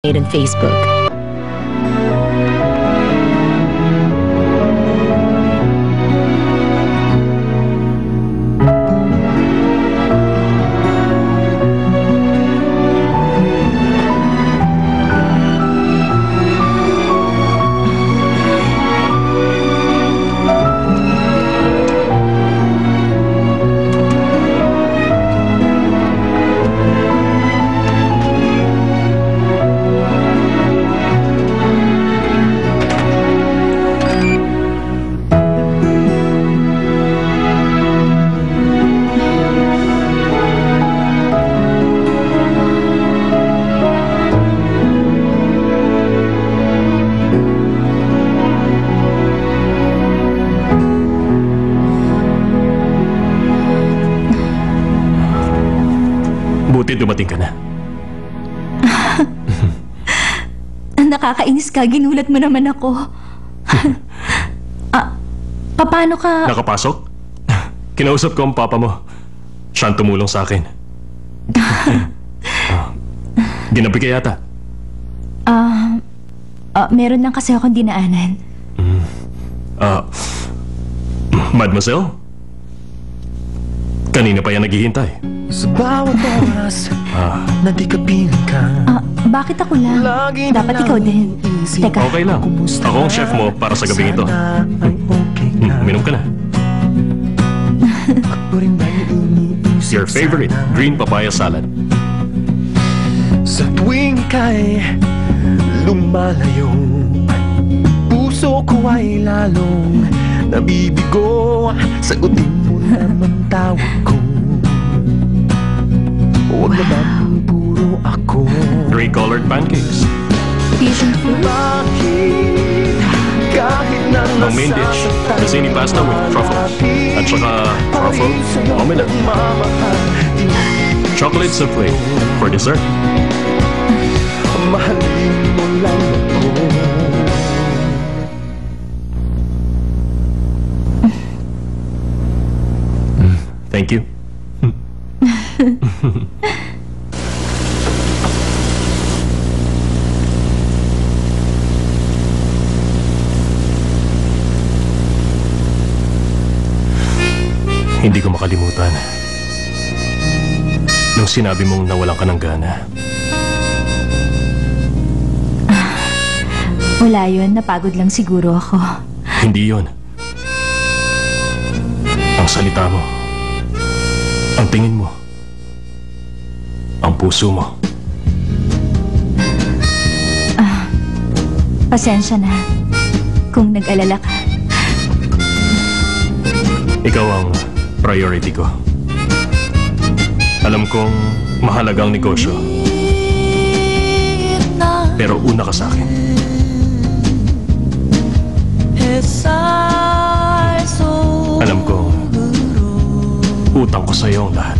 on Facebook. Buti dumating ka na. Nakakainis ka, ginulat mo naman ako. Paano ka... Nakapasok? Kinausap ko ang papa mo. Siya ang tumulong sa akin. Ginabi ka yata. Meron lang kasi akong dinaanan. Mademoiselle? Kanina pa yan naghihintay. Sa bawat oras na di ka binigyan. Bakit ako lang? Dapat ikaw din. Teka. Okay lang. Ako ang chef mo para sa gabing ito. Minom ka na. Your favorite green papaya salad. Sa tuwing ika'y lumalayo, puso ko ay lalong nabibigo. Sagutin mo naman tawag ko. Huwag naman puro ako. 3 colored pancakes. Fusion food? Bakit kahit na Ang main dish, Mazzini pasta with truffles. At saka truffle omelette. Chocolate souffle for dessert. Mahalin mo lang ako. Thank you. Hindi ko makalimutan nung sinabi mong nawalan ka ng gana. Wala yun, napagod lang siguro ako. Hindi yun. Ang salita mo, ang tingin mo, ang puso mo. Pasensya na kung nag-alala ka. Ikaw ang priority ko. Alam kong mahalagang negosyo. Pero una ka sa akin. Alam kong utang ko sa iyo ang lahat.